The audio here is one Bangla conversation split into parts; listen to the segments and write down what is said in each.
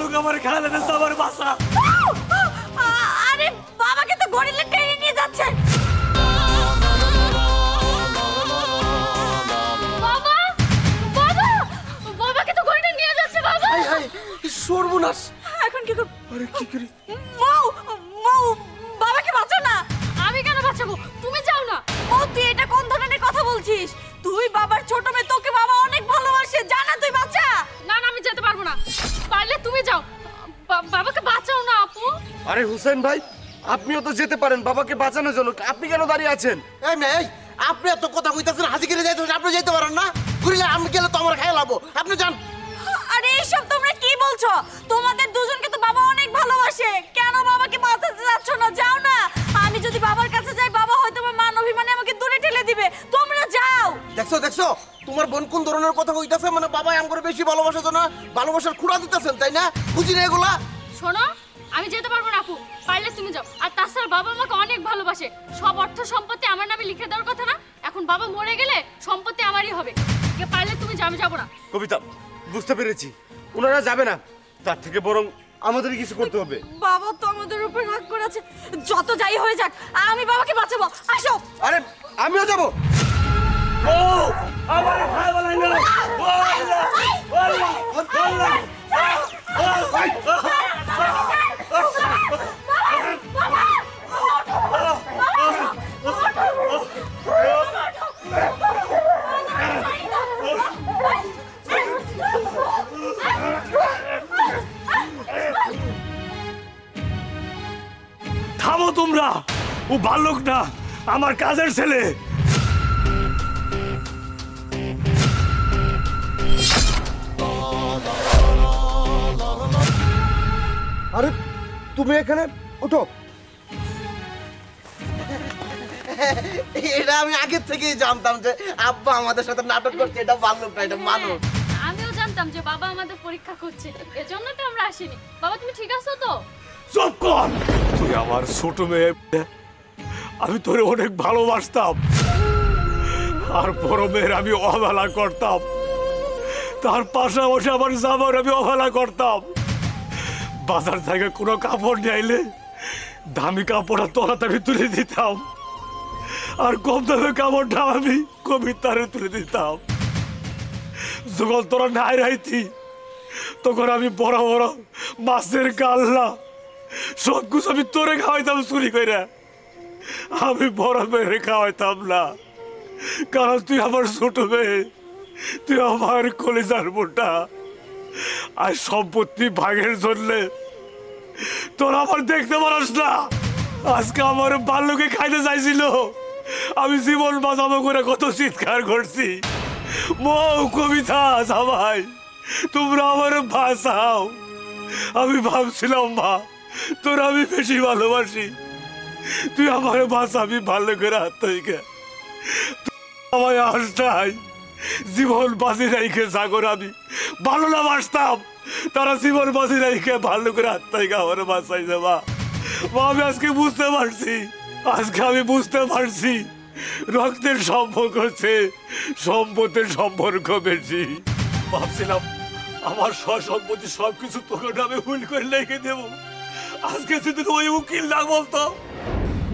ভালুক আমার খালে দিচ্ছে আমার বাসা। আরে বাবাকে তো গরিলা টেনে নিয়ে যাচ্ছে। বাবা বাবা বাবাকে তো গরিলা নিয়ে যাচ্ছে বাবা। সর্বনাশ! এখন কি করব? আরে কি করি? মৌ মৌ বাবাকে বাঁচাও না। আমি কেন বাঁচাবো? তুমি যাও না। মৌ তুই এটা কোন ধরনের কথা বলছিস? তুই বাবার ছোট মেয়ে, তোকে বাবা অনেক ভালোবাসে, জানা তুই বাঁচা। না না আমি যেতে পারবো না, পারলে তুমি যাও। বাবাকে বাঁচাও না আপু। আরে হুসেন ভাই, আপনিও তো যেতে পারেন বাবাকে বাঁচানোর জন্য, আপনি কেন দাঁড়িয়ে আছেন? এই মেয়ে, আপনি এত কথা কইতাছেন, হাজিগিরি যাইতে আপনি যেতে পারেন না? ঘুরিলে আমি গেলে তো আমার খাই লাবো, আপনি যান। আরে এইসব তোমরা কি বলছো? তোমাদের দুজনকে তো বাবা অনেক ভালোবাসে, কেন বাবাকে বাঁচাতে যাচ্ছ না? যাও না। আমি যদি বাবার কাছে যাই, বাবা হয়তো আমার মান অভিমানে আমাকে দূরে ঠেলে দিবে। তোমরা যাও। দেখছো দেখছো তোমার বোন কোন ধরনের কথা কইতাছে, মানে বাবা আম করে বেশি ভালোবাসে তো না, ভালোবাসার খুঁড়া দিতেছেন তাই না? বুঝি না এগুলা? শোনো, আমি যেতে পারবো না আপু, পারলে তুমি যাও। আর তাছাড়া বাবা আমাকে অনেক ভালোবাসে, সব অর্থ সম্পত্তি আমার নামে লিখে দেওয়ার কথা না? এখন বাবা মরে গেলে সম্পত্তি আমারই হবে। পারলে তুমি যাও, আমি যাবো না। কবিতা, বুঝতে পেরেছি ওনারা যাবে না, তার থেকে বরং আমাদের কিছু করতে হবে। বাবা তো আমাদের উপর রাগ করে আছে, যত যাই হয়ে যাক আমি বাবাকে বাঁচাবো। আসো। আরে আমিও যাব। ও আমার খাই বলাই না। থামো তোমরা, ও ভাল্লুক না, আমার কাজের ছেলে। আরে তুমি এখানে ওঠো। এটা আমি আগে থেকেই জানতাম যে আব্বা আমাদের সাথে নাটক করছে, এটা ভালো না, এটা মানুষ। আমিও জানতাম যে বাবা আমাদের পরীক্ষা করছে, এজন্য তো আমরা আসিনি। বাবা তুমি ঠিক আছো তো? চুপ কর, তুই আমার ছোট মেয়ে, আমি তোরে অনেক ভালোবাসতাম, আর বড় মেয়ের আমি অবহেলা করতাম, তার পাশাপাশি আমার জামার আমি অবহেলা করতাম। বাজার থেকে কোনো কাপড় নিয়ে আইলে দামি কাপড়টা তোরা আমি তুলে দিতাম, আর কম দামে কাপড়টা আমি কবিতারে তুলে দিতাম। যখন তোরা নাই রাইতি তখন আমি বড় বড় মাছের গাল্লা সব কিছু আমি তোরে খাওয়াইতাম চুরি করে। আমি বড় মেয়ে খাওয়াইতাম না, কারণ তুই আমার ছোট মেয়ে, তুই আমার কলিজার মোটা। আর সম্পত্তি ভাগের জন্যে তোরা আমার দেখতে পারস না। আজকে আমার বাল্যকে খাইতে চাইছিল, আমি জীবন বাঁচাবো করে কত চিৎকার করছি। মৌ, কবিতা, সবাই তোমরা আমার বাঁচাও। আমি ভাবছিলাম মা তোরা আমি বেশি ভালোবাসি, তুই আমার বাঁচাবি ভালো করে হাত থেকে। আমায় আসটাই জীবন বাঁচি রাইখে সাগর আমি ভালো না বাসতাম, তারা জীবন বাঁচি রাইখে ভালো করে হাত থেকে আমার বাঁচাইছে। মা আমি আজকে বুঝতে পারছি, আজকে আমি বুঝতে পারছি রক্তের সম্পর্ক হচ্ছে সম্পদের সম্পর্ক বেশি। ভাবছিলাম আমার সম্পত্তি সবকিছু তোকে নামে ভুল করে লিখে দেবো, আজকে যদি ওই উকিল না বলতো।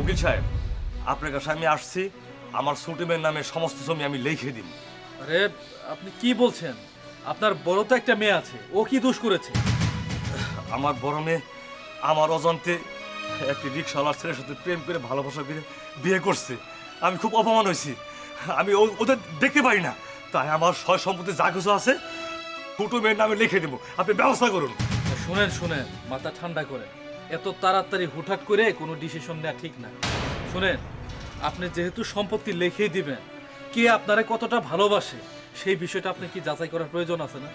উকিল সাহেব, আপনার কাছে আমি আসছি, আমার ছোট মেয়ের নামে সমস্ত জমি আমি লিখে দিন। আরে আপনি কি বলছেন? আপনার বড় তো একটা মেয়ে আছে, ও কি দোষ করেছে? আমার বড় মেয়ে আমার অজান্তে একটি রিক্সাওয়ালার ছেলের সাথে প্রেম করে ভালোবাসা করে বিয়ে করছে। আমি খুব অপমান হয়েছি, আমি ওদের দেখতে পারি না, তাই আমার সয় সম্পত্তি যা কিছু আছে ছোট মেয়ের নামে লিখে দেবো, আপনি ব্যবস্থা করুন। শুনেন শুনেন, মাথা ঠান্ডা করে, এত তাড়াতাড়ি হুটহাট করে কোনো ডিসিশন নেওয়া ঠিক না। শুনেন, আপনি যেহেতু সম্পত্তি লিখেই দিবেন, কে আপনারা কতটা ভালোবাসে সেই বিষয়টা আপনি কি যাচাই করার প্রয়োজন আছে না?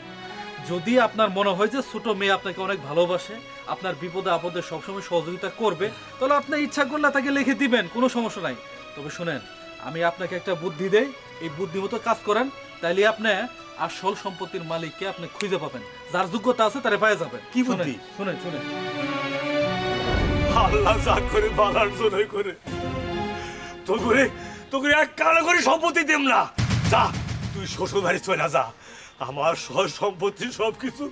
যদি আপনার মনে হয় যে ছোট মেয়ে আপনাকে অনেক ভালোবাসে, আপনার বিপদে আপদে সবসময় সহযোগিতা করবে, তাহলে আপনি ইচ্ছা করলে তাকে লিখে দিবেন, কোনো সমস্যা নাই। তবে শুনেন, আমি আপনাকে একটা বুদ্ধি দেই, এই বুদ্ধি মতো কাজ করেন, তাইলে আপনি আসল সম্পত্তির মালিককে আপনি খুঁজে পাবেন, যার যোগ্যতা আছে তারে পাওয়া যাবেন। কি বুদ্ধি? শুনেন শুনেন, আল্লাহ যা করে বালার জন্য করে তোকে এক কালো করে সম্পত্তি দেব না। যা তুই শ্বশুর বাড়ি চলে যা, আমার সব সম্পত্তি সবকিছু